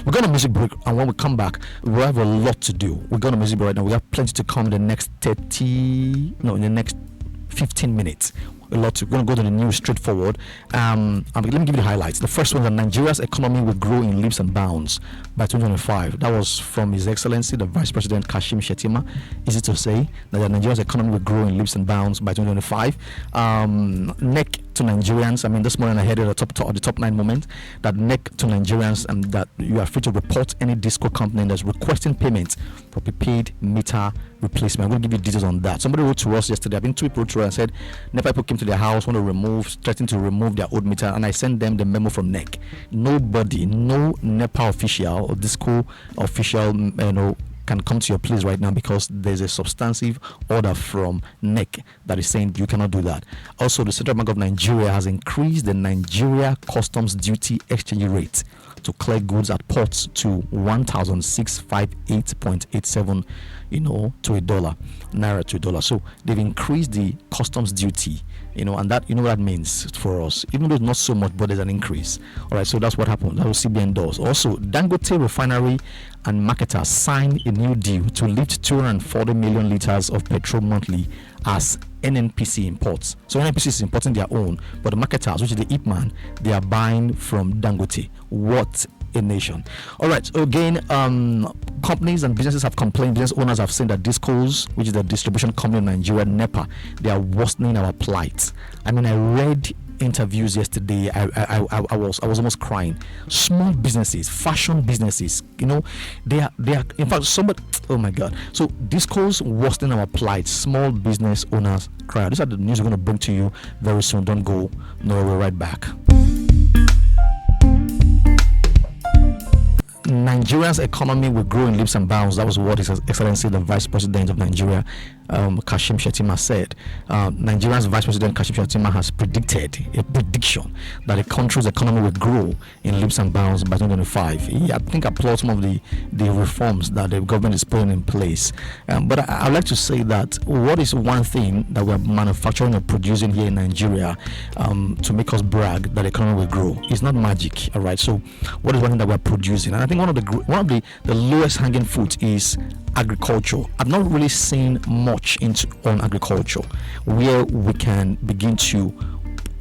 We're going to music break, and when we come back, we have a lot to do. We're going to music break right now. We have plenty to come in the next 15 minutes. A lot to. We're going to go to the news straightforward. Let me give you the highlights. The first one is that Nigeria's economy will grow in leaps and bounds by 2025. That was from His Excellency, the Vice President Kashim Shettima. Easy to say that Nigeria's economy will grow in leaps and bounds by 2025. NEC to Nigerians. I mean, this morning I heard at the top 9 moment that NEC to Nigerians, and that you are free to report any disco company that's requesting payment for prepaid meter replacement. I'm going to give you details on that. Somebody wrote to us yesterday. I think 2 people wrote to us and said NEPA people came to their house, threatening to remove their old meter, and I sent them the memo from NEC. Nobody, no NEPA official or disco official, can come to your place right now, because there's a substantive order from NEC that is saying you cannot do that. Also, the Central Bank of Nigeria has increased the Nigeria customs duty exchange rate to clear goods at ports to 1,658.87, to $1, naira to $1. So they've increased the customs duty, and that, what that means for us, even though it's not so much, but there's an increase. All right, so that's what happened. That's what CBN does. Also, Dangote Refinery and marketers signed a new deal to lift 240 million liters of petrol monthly as NNPC imports. So NNPC is importing their own, but the marketers, which is the IPMAN, they are buying from Dangote. What a nation. All right, so again, companies and businesses have complained. Business owners have said that Discos, which is the distribution company in Nigeria, NEPA, they are worsening our plight. I mean, I read interviews yesterday. I was almost crying. Small businesses, fashion businesses, they are in fact somebody, oh my god. So Discos worsening our plight. Small business owners cry. These are the news we're going to bring to you very soon. Don't go nowhere. We're right back. Nigeria's economy will grow in leaps and bounds. That was what His Excellency, the Vice President of Nigeria, Kashim Shettima, said. Nigeria's Vice President Kashim Shettima has predicted a prediction that the country's economy will grow in leaps and bounds by 2025. He, I think, applauds some of the reforms that the government is putting in place. But I'd like to say that what is one thing that we're manufacturing or producing here in Nigeria to make us brag that the economy will grow? It's not magic, all right? So what is one thing that we're producing? And I think one of the lowest hanging fruit is agriculture. I've not really seen much on agriculture where we can begin to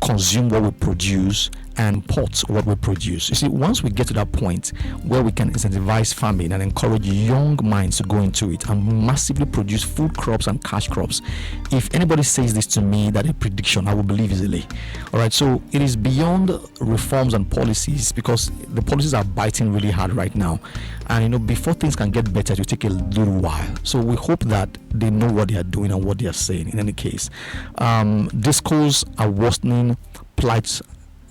consume what we produce and import what we produce. You see, once we get to that point where we can incentivize farming and encourage young minds to go into it and massively produce food crops and cash crops, if anybody says this to me, that a prediction, I will believe easily. All right, so it is beyond reforms and policies, because the policies are biting really hard right now, and before things can get better, it will take a little while. So we hope that they know what they are doing and what they are saying. In any case, discourse are worsening plights.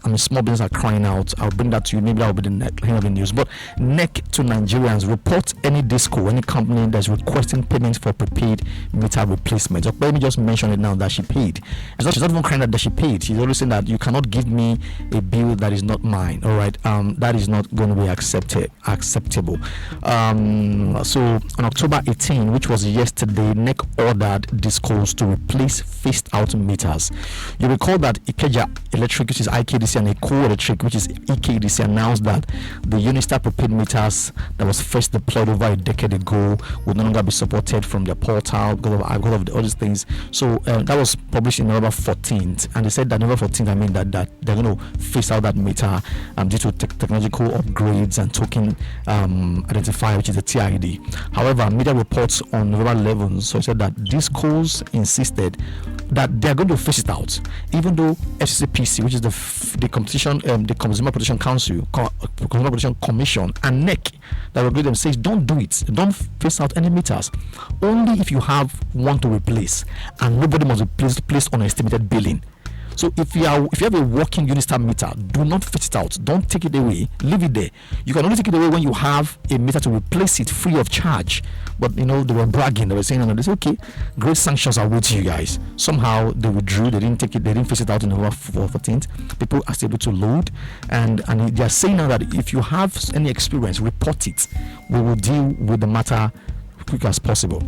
I mean, small businesses are crying out. I'll bring that to you. Maybe that will be the next of the news. But NEC to Nigerians, report any disco, any company that's requesting payments for prepaid meter replacement. So let me just mention it now that she paid. She's not even crying that she paid. She's always saying that you cannot give me a bill that is not mine. All right, that is not going to be acceptable. So on October 18, which was yesterday, NEC ordered discos to replace phased-out meters. You recall that Ikeja Electric, which is IKDC, and Eco Electric, which is EKDC, announced that the UNISTAR prepaid meters that was first deployed over a decade ago would no longer be supported from their portal because of all these things. So that was published in November 14th, and they said that November 14th, that they're going to phase out that meter due to technological upgrades and token identifier, which is the TID. However, media reports on November 11th, so it said that Discos insisted that they're going to phase it out, even though FCCPC, which is the competition, the Consumer Protection Council, Consumer Protection Commission, and NEC that regulate them says don't do it, don't phase out any meters. Only if you have one to replace, and nobody must be placed on estimated billing. So if you have a working UNISTAR meter, do not fit it out. Don't take it away. Leave it there. You can only take it away when you have a meter to replace it free of charge. But they were bragging. They were saying, they said, okay, great sanctions are waiting you guys. Somehow they withdrew. They didn't take it. They didn't face it out on November 14th. People are still able to load, and they are saying now that if you have any experience, report it. We will deal with the matter quick as possible.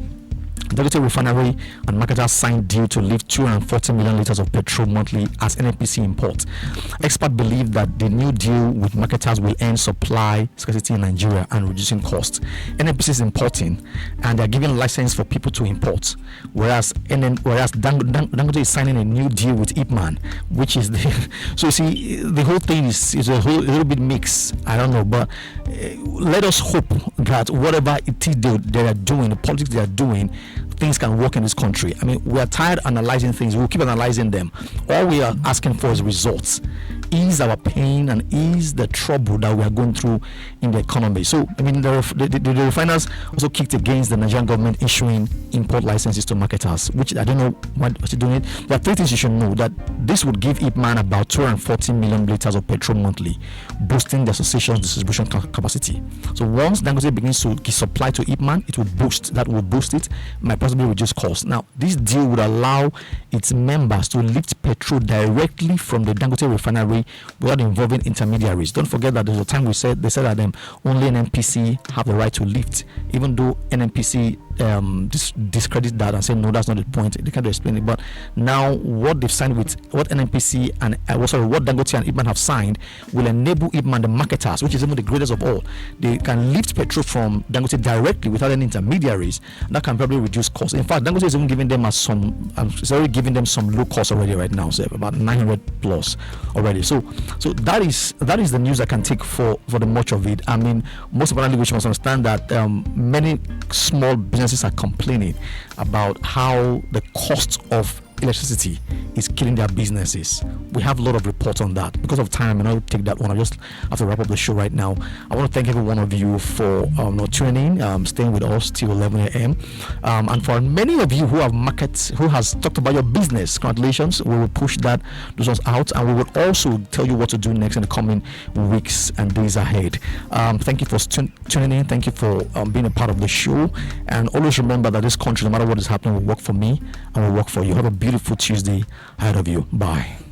Dangote Refinery and marketers signed deal to lift 240 million liters of petrol monthly as NNPC imports. Experts believe that the new deal with marketers will end supply scarcity in Nigeria and reducing costs. NNPC is importing and they're giving license for people to import, whereas Dangote is signing a new deal with IPMAN, which is the so you see the whole thing is a little bit mixed. I don't know, but let us hope that whatever it is they are doing, the politics they are doing, things can work in this country. I mean, we are tired of analyzing things. We'll keep analyzing them. All we are asking for is results. Ease our pain and ease the trouble that we are going through in the economy. So, I mean, the refiners also kicked against the Nigerian government issuing import licenses to marketers, which I don't know why they're doing it. There are three things you should know: that this would give IPMAN about 240 million liters of petrol monthly, boosting the association's distribution capacity. So once Dangote begins to supply to IPMAN, it will boost it, might possibly reduce costs. Now, this deal would allow its members to lift petrol directly from the Dangote refinery without involving intermediaries. Don't forget that there's a time they said that only NNPC have the right to lift, even though NNPC discredit that and say no, that's not the point. They can't explain it. But now what they've signed with what NNPC and what Dangote and IPMAN have signed will enable IPMAN, the marketers, which is even the greatest of all, they can lift petrol from Dangote directly without any intermediaries. That can probably reduce costs. In fact, Dangote is even giving them it's already giving them some low cost already right now, so about 900 plus already. So that is the news I can take for the much of it. I mean, most importantly, we should understand that many small businesses are complaining about how the cost of electricity is killing their businesses. We have a lot of reports on that. Because of time, and I'll take that one. I just have to wrap up the show right now. I want to thank every one of you for tuning in, staying with us till 11 a.m. And for many of you who has talked about your business, congratulations. We will push those ones out, and we will also tell you what to do next in the coming weeks and days ahead. Thank you for tuning in. Thank you for being a part of the show. And always remember that this country, no matter what is happening, will work for me and will work for you. Have a beautiful Tuesday ahead of you. Bye.